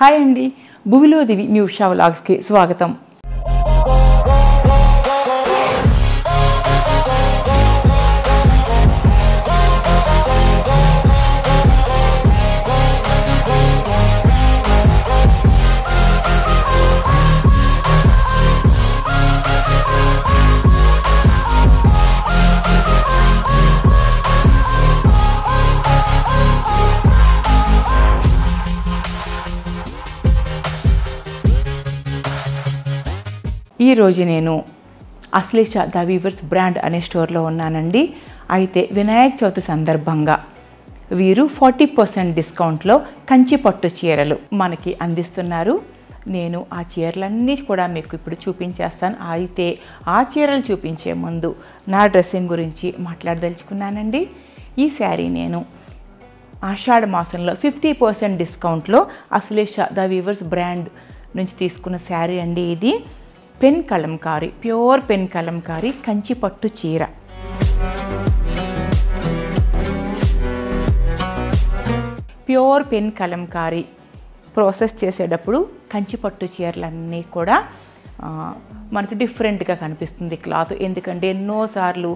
Hi అండి, భూమిలో దివి మీ ఉషా వ్లాగ్స్కి స్వాగతం. ఈరోజు నేను అశ్లేష ద వీవర్స్ బ్రాండ్ అనే స్టోర్లో ఉన్నానండి. అయితే వినాయక చవితి సందర్భంగా వీరు 40% డిస్కౌంట్లో కంచి పట్టు చీరలు మనకి అందిస్తున్నారు. నేను ఆ చీరలన్నీ కూడా మీకు ఇప్పుడు చూపించేస్తాను. అయితే ఆ చీరలు చూపించే ముందు నా డ్రెస్సింగ్ గురించి మాట్లాడదలుచుకున్నానండి. ఈ శారీ నేను ఆషాఢ మాసంలో 50% డిస్కౌంట్లో అశ్లేష ద వీవర్స్ బ్రాండ్ నుంచి తీసుకున్న శారీ అండి. ఇది pen Kalamkari, pure pen Kalamkari Kanchi పట్టు చీర. ప్యూర్ పెన్ కలంకారీ ప్రాసెస్ చేసేటప్పుడు కంచి పట్టు చీరలన్నీ కూడా మనకు డిఫరెంట్గా కనిపిస్తుంది క్లాత్. ఎందుకంటే ఎన్నోసార్లు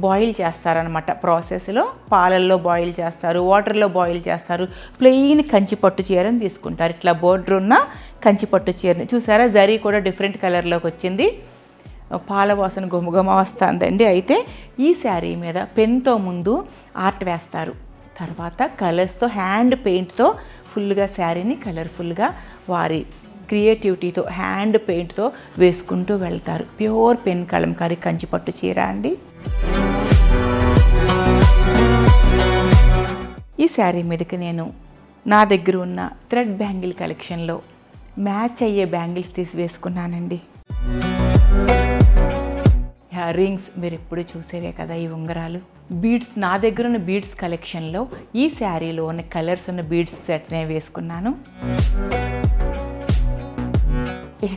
బాయిల్ చేస్తారనమాట. ప్రాసెస్లో పాలల్లో బాయిల్ చేస్తారు, వాటర్లో బాయిల్ చేస్తారు. ప్లెయిన్ కంచి పట్టు చీరని తీసుకుంటారు. ఇట్లా బోర్డర్ ఉన్న కంచి పట్టు చీరని చూసారా, జరీ కూడా డిఫరెంట్ కలర్లోకి వచ్చింది. పాల వాసన గుమగుమ వస్తుందండి. అయితే ఈ శారీ మీద పెన్తో ముందు ఆర్ట్ వేస్తారు, తర్వాత కలర్స్తో హ్యాండ్ పెయింట్తో ఫుల్గా శారీని కలర్ఫుల్గా వారి క్రియేటివిటీతో హ్యాండ్ పెయింట్తో వేసుకుంటూ వెళ్తారు. ప్యూర్ పెన్ కలంకారీ కంచి పట్టు చీర అండి. ఈ శారీ మీదకి నేను నా దగ్గర ఉన్న థ్రెడ్ బ్యాంగిల్ కలెక్షన్లో మ్యాచ్ అయ్యే బ్యాంగిల్స్ తీసి వేసుకున్నానండి. రింగ్స్ మీరు ఎప్పుడు చూసేవే కదా, ఈ ఉంగరాలు. బీడ్స్ నా దగ్గర ఉన్న బీడ్స్ కలెక్షన్లో ఈ శారీలో ఉన్న కలర్స్ ఉన్న బీడ్స్ సెట్నే వేసుకున్నాను.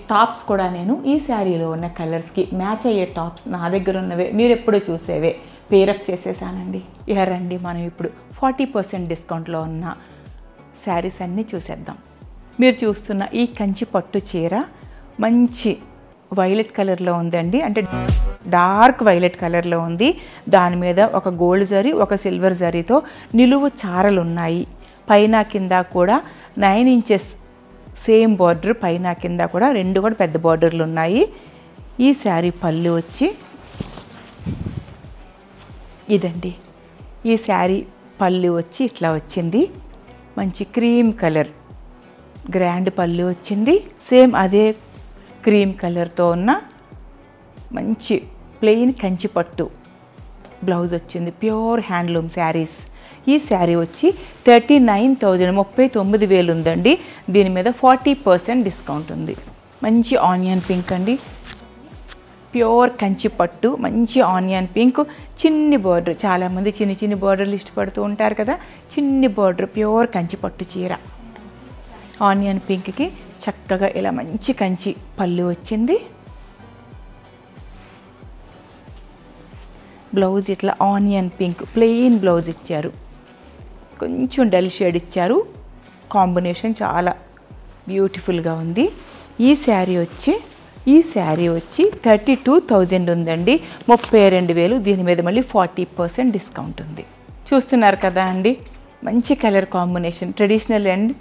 టాప్స్ కూడా నేను ఈ శారీలో ఉన్న కలర్స్కి మ్యాచ్ అయ్యే టాప్స్ నా దగ్గర ఉన్నవే మీరు ఎప్పుడు చూసేవే పేరప్ చేసేసానండి. ఇక రండి మనం ఇప్పుడు 40% డిస్కౌంట్లో ఉన్న శారీస్ అన్నీ చూసేద్దాం. మీరు చూస్తున్న ఈ కంచి పట్టు చీర మంచి వైలెట్ కలర్లో ఉందండి. అంటే డార్క్ వైలెట్ కలర్లో ఉంది. దాని మీద ఒక గోల్డ్ జరీ, ఒక సిల్వర్ జరీతో నిలువు చారలు ఉన్నాయి. పైన కింద కూడా 9 ఇంచెస్ సేమ్ బార్డర్, పైన కింద కూడా రెండు కూడా పెద్ద బార్డర్లు ఉన్నాయి. ఈ శారీ పళ్ళు వచ్చి ఇదండి. ఈ శారీ పళ్ళు వచ్చి ఇట్లా వచ్చింది. మంచి క్రీమ్ కలర్ గ్రాండ్ పళ్ళు వచ్చింది. సేమ్ అదే క్రీమ్ కలర్తో ఉన్న మంచి ప్లెయిన్ కంచి పట్టు బ్లౌజ్ వచ్చింది. Pure handloom saris. ఈ శారీ వచ్చి 39,000 39,000 ఉందండి. దీని మీద 40% డిస్కౌంట్ ఉంది. మంచి ఆనియన్ పింక్ అండి, ప్యూర్ కంచి పట్టు, మంచి ఆనియన్ పింక్, చిన్ని బార్డర్. చాలామంది చిన్ని చిన్ని బార్డర్లు ఇష్టపడుతూ ఉంటారు కదా. చిన్ని బార్డర్, ప్యూర్ కంచి పట్టు చీర. ఆనియన్ పింక్కి చక్కగా ఇలా మంచి కంచి పళ్ళు వచ్చింది. బ్లౌజ్ ఇట్లా ఆనియన్ పింక్ ప్లెయిన్ బ్లౌజ్ ఇచ్చారు. కొంచెం డల్ షేడ్ ఇచ్చారు. కాంబినేషన్ చాలా బ్యూటిఫుల్గా ఉంది. ఈ శారీ వచ్చి 32,000 ఉందండి. 32,000. దీని మీద మళ్ళీ 40% డిస్కౌంట్ ఉంది. చూస్తున్నారు కదా అండి, మంచి colour combination, traditional and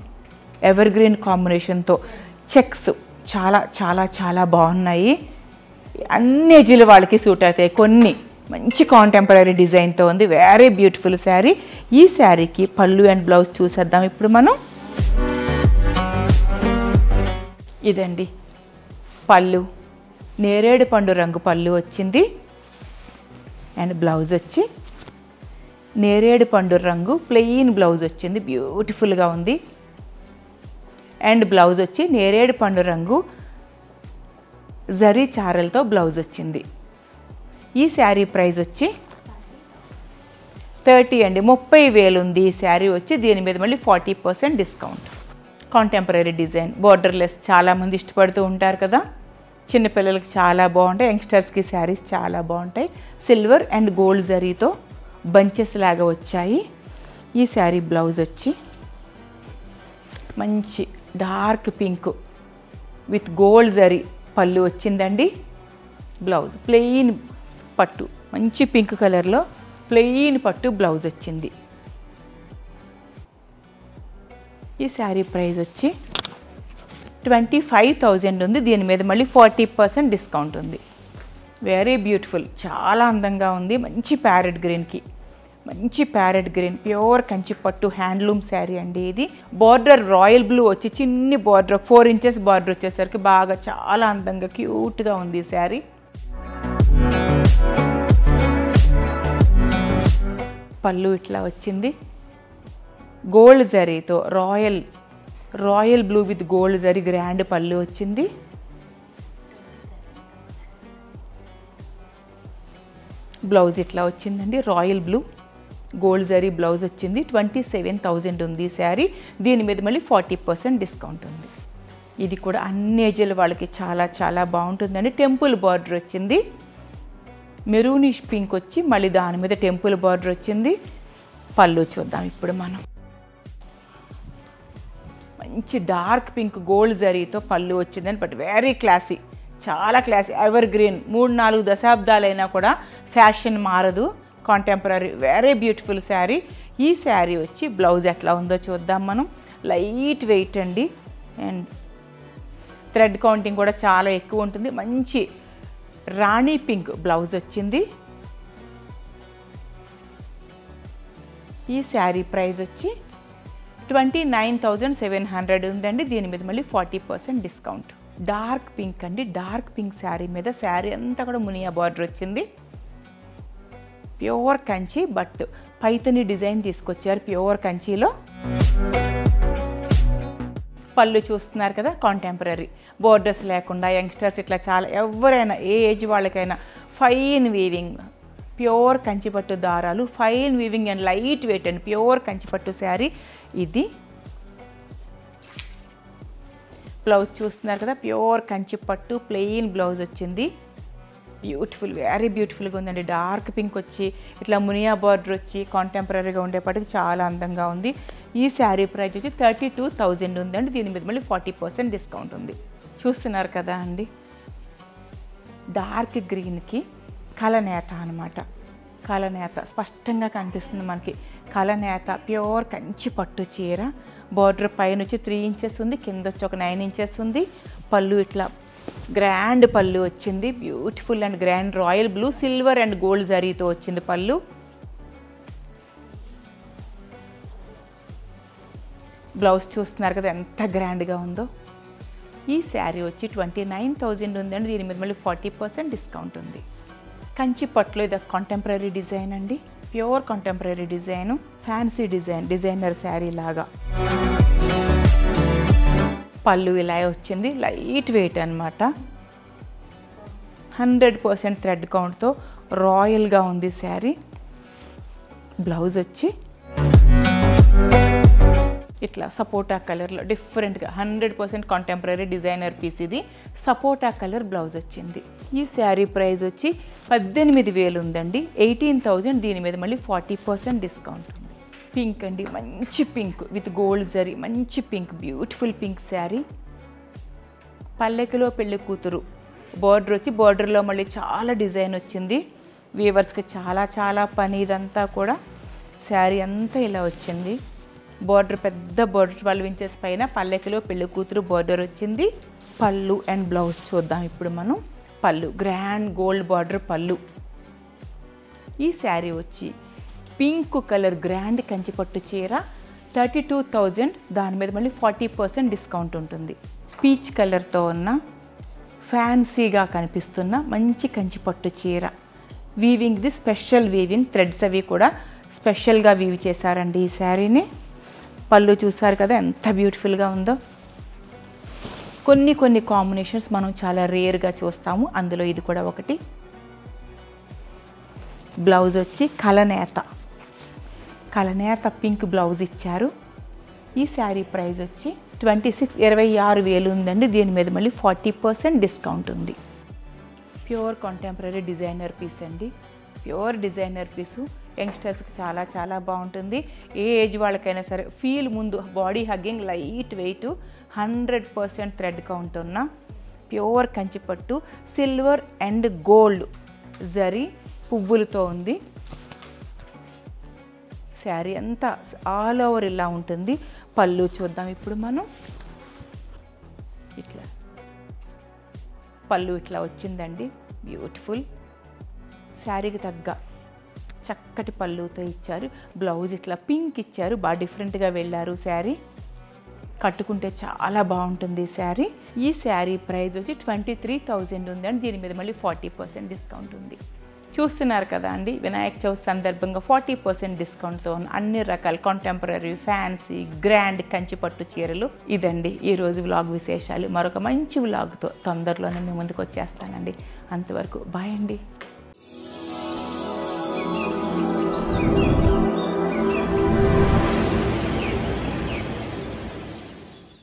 ever green కాంబినేషన్తో చెక్స్ చాలా చాలా చాలా బాగున్నాయి. అన్ని ఏజ్ల వాళ్ళకి సూట్ అవుతాయి. కొన్ని మంచి కాంటెంపరీ డిజైన్తో ఉంది. Very beautiful sari. ఈ శారీకి పళ్ళు అండ్ బ్లౌజ్ చూసేద్దాం ఇప్పుడు మనం. ఇదండి పళ్ళు, నేరేడు పండు రంగు పళ్ళు వచ్చింది. అండ్ బ్లౌజ్ వచ్చి నేరేడు పండు రంగు ప్లెయిన్ బ్లౌజ్ వచ్చింది. బ్యూటిఫుల్గా ఉంది. అండ్ బ్లౌజ్ వచ్చి నేరేడు పండు రంగు జరీ చారలతో బ్లౌజ్ వచ్చింది. ఈ శారీ ప్రైస్ వచ్చి 30 అండి. 30,000 ఉంది ఈ శారీ వచ్చి. దీని మీద మళ్ళీ 40% డిస్కౌంట్. కాంటెంపరీ డిజైన్, బోర్డర్లెస్ చాలామంది ఇష్టపడుతూ ఉంటారు కదా. చిన్నపిల్లలకి చాలా బాగుంటాయి, యంగ్స్టర్స్కి శారీస్ చాలా బాగుంటాయి. సిల్వర్ అండ్ గోల్డ్ జరీతో బంచెస్ లాగా వచ్చాయి. ఈ శారీ బ్లౌజ్ వచ్చి మంచి dark pink with gold zari పళ్ళు వచ్చిందండి. బ్లౌజ్ ప్లెయిన్ పట్టు, మంచి పింక్ కలర్లో ప్లెయిన్ పట్టు బ్లౌజ్ వచ్చింది. ఈ శారీ ప్రైస్ వచ్చి 25,000 ఉంది. దీని మీద మళ్ళీ 40% డిస్కౌంట్ ఉంది. వెరీ బ్యూటిఫుల్, చాలా అందంగా ఉంది. మంచి ప్యారెట్ గ్రీన్కి, మంచి ప్యారెట్ గ్రీన్ ప్యూర్ కంచి పట్టు హ్యాండ్లూమ్ శారీ అండి. ఇది బార్డర్ రాయల్ బ్లూ వచ్చి చిన్ని బార్డర్ 4 ఇంచెస్ బార్డర్ వచ్చేసరికి బాగా చాలా అందంగా క్యూట్గా ఉంది ఈ శారీ. పళ్ళు ఇట్లా వచ్చింది. గోల్డ్ జరీతో royal blue with gold zari grand పళ్ళు వచ్చింది. బ్లౌజ్ ఇట్లా వచ్చిందండి. Royal blue gold zari blouse వచ్చింది. 27,000 ఉంది ఈ శారీ. దీని మీద మళ్ళీ 40% డిస్కౌంట్ ఉంది. ఇది కూడా అన్ని ఏజ్ల వాళ్ళకి చాలా చాలా బాగుంటుందండి. టెంపుల్ బార్డర్ వచ్చింది. మెరూనిష్ పింక్ వచ్చి మళ్ళీ దాని మీద టెంపుల్ బార్డర్ వచ్చింది. పళ్ళు చూద్దాం ఇప్పుడు మనం. మంచి డార్క్ పింక్ గోల్డ్ జరీతో పళ్ళు వచ్చిందని, బట్ వెరీ క్లాసీ, చాలా క్లాసీ, ఎవర్ గ్రీన్. 3-4 దశాబ్దాలైనా కూడా ఫ్యాషన్ మారదు, కాంటెంపరీ, వెరీ బ్యూటిఫుల్ శారీ. ఈ శారీ వచ్చి బ్లౌజ్ ఎట్లా ఉందో చూద్దాం మనం. లైట్ వెయిట్ అండి, అండ్ థ్రెడ్ కౌంటింగ్ కూడా చాలా ఎక్కువ ఉంటుంది. మంచి రాణి పింక్ బ్లౌజ్ వచ్చింది. ఈ శారీ ప్రైస్ వచ్చి 29,700 ఉందండి. దీని మీద మళ్ళీ 40% డిస్కౌంట్. డార్క్ పింక్ అండి, డార్క్ పింక్ శారీ మీద శారీ అంతా కూడా మునియా బార్డర్ వచ్చింది. Pure Kanchi, but Paithani design తీసుకొచ్చారు ప్యూర్ కంచిలో. పళ్ళు చూస్తున్నారు కదా, కాంటెంపరీ, బోర్డర్స్ లేకుండా యంగ్స్టర్స్ ఇట్లా చాలా ఎవరైనా ఏ ఏజ్ వాళ్ళకైనా ఫైన్ వీవింగ్, ప్యూర్ కంచిపట్టు దారాలు, fine weaving and light weight and pure కంచిపట్టు శారీ ఇది. బ్లౌజ్ చూస్తున్నారు కదా, ప్యూర్ కంచిపట్టు ప్లెయిన్ బ్లౌజ్ వచ్చింది. బ్యూటిఫుల్, వెరీ బ్యూటిఫుల్గా ఉందండి. డార్క్ పింక్ వచ్చి ఇట్లా మునియా బార్డర్ వచ్చి కాంటెంపరీగా ఉండేపటికి చాలా అందంగా ఉంది. ఈ శారీ ప్రైస్ వచ్చి 32,000 ఉందండి. దీని మీద మళ్ళీ 40% డిస్కౌంట్ ఉంది. చూస్తున్నారు కదా అండి, డార్క్ గ్రీన్కి కలనేత అనమాట. కలనేత స్పష్టంగా కనిపిస్తుంది మనకి. కలనేత ప్యూర్ కంచి పట్టు చీర. బార్డర్ పైన వచ్చి 3 ఇంచెస్ ఉంది, కింద వచ్చి ఒక 9 ఇంచెస్ ఉంది. పళ్ళు ఇట్లా గ్రాండ్ పళ్ళు వచ్చింది. Beautiful and grand royal blue, silver and gold జరీతో వచ్చింది పళ్ళు. బ్లౌజ్ చూస్తున్నారు కదా ఎంత గ్రాండ్గా ఉందో. ఈ శారీ వచ్చి 29,000 ఉందండి. దీని మీద మళ్ళీ 40% డిస్కౌంట్ ఉంది. కంచి పట్టులో ఇది కాంటెంపరీ డిజైన్ అండి, pure contemporary design, fancy design, designer sari లాగా. పళ్ళు ఇలా వచ్చింది, లైట్ వెయిట్ అనమాట. 100% థ్రెడ్ కౌంట్తో రాయల్గా ఉంది శారీ. బ్లౌజ్ వచ్చి ఇట్లా సపోటా కలర్లో డిఫరెంట్గా 100% కాంటెంపరీ డిజైనర్ పీస్ ఇది. సపోటా కలర్ బ్లౌజ్ వచ్చింది. ఈ శారీ ప్రైస్ వచ్చి 18,000 ఉందండి. 18,000. దీని మీద మళ్ళీ 40% డిస్కౌంట్ ఉంది. పింక్ అండి, మంచి పింక్ విత్ గోల్డ్ జరీ, మంచి పింక్, బ్యూటిఫుల్ పింక్ శారీ. పల్లెకిలో పెళ్లి కూతురు బార్డర్ వచ్చి, బార్డర్లో మళ్ళీ చాలా డిజైన్ వచ్చింది. వీవర్స్కి చాలా చాలా పని. ఇదంతా కూడా శారీ అంతా ఇలా వచ్చింది. బార్డర్ పెద్ద బార్డర్ 12 ఇంచెస్ పైన పల్లెకిలో పెళ్లి కూతురు బార్డర్ వచ్చింది. పళ్ళు అండ్ బ్లౌజ్ చూద్దాం ఇప్పుడు మనం. పళ్ళు గ్రాండ్ గోల్డ్ బార్డర్ పళ్ళు. ఈ శారీ వచ్చి పింక్ కలర్ గ్రాండ్ కంచిపట్టు చీర 32,000. దాని మీద మళ్ళీ 40% డిస్కౌంట్ ఉంటుంది. పీచ్ కలర్తో ఉన్న ఫ్యాన్సీగా కనిపిస్తున్న మంచి కంచిపట్టు చీర. వీవింగ్ది స్పెషల్ వీవింగ్, థ్రెడ్స్ అవి కూడా స్పెషల్గా వీవ్ చేశారండి ఈ శారీని. పళ్ళు చూసారు కదా ఎంత బ్యూటిఫుల్గా ఉందో. కొన్ని కాంబినేషన్స్ మనం చాలా రేర్గా చూస్తాము, అందులో ఇది కూడా ఒకటి. బ్లౌజ్ వచ్చి కలనేత పింక్ బ్లౌజ్ ఇచ్చారు. ఈ శారీ ప్రైస్ వచ్చి 26,000 ఉందండి. దీని మీద మళ్ళీ 40% డిస్కౌంట్ ఉంది. ప్యూర్ కాంటెంపరీ డిజైనర్ పీస్ అండి, ప్యూర్ డిజైనర్ పీసు. యంగ్స్టర్స్కి చాలా చాలా బాగుంటుంది. ఏ ఏజ్ వాళ్ళకైనా సరే ఫీల్ ముందు body hugging, light weight, 100% thread count ఉన్న ప్యూర్ కంచిపట్టు సిల్వర్ అండ్ గోల్డ్ జరీ పువ్వులతో ఉంది. శారీ అంతా ఆల్ ఓవర్ ఇలా ఉంటుంది. పళ్ళు చూద్దాం ఇప్పుడు మనం. ఇట్లా పళ్ళు ఇట్లా వచ్చిందండి, బ్యూటిఫుల్. శారీకి తగ్గ చక్కటి పళ్ళుతో ఇచ్చారు. బ్లౌజ్ ఇట్లా పింక్ ఇచ్చారు, బాగా డిఫరెంట్గా వెళ్ళారు. శారీ కట్టుకుంటే చాలా బాగుంటుంది శారీ. ఈ శారీ ప్రైస్ వచ్చి 23,000 ఉందండి. దీని మీద మళ్ళీ 40% డిస్కౌంట్ ఉంది. చూస్తున్నారు కదా అండి, వినాయక చవితి సందర్భంగా 40% డిస్కౌంట్తో ఉన్న అన్ని రకాల కాంటెంపరీ, ఫ్యాన్సీ, గ్రాండ్ కంచిపట్టు చీరలు. ఇదండి ఈరోజు వ్లాగ్ విశేషాలు. మరొక మంచి వ్లాగ్తో తొందరలోనే మీ ముందుకు వచ్చేస్తానండి. అంతవరకు బాయ్ అండి.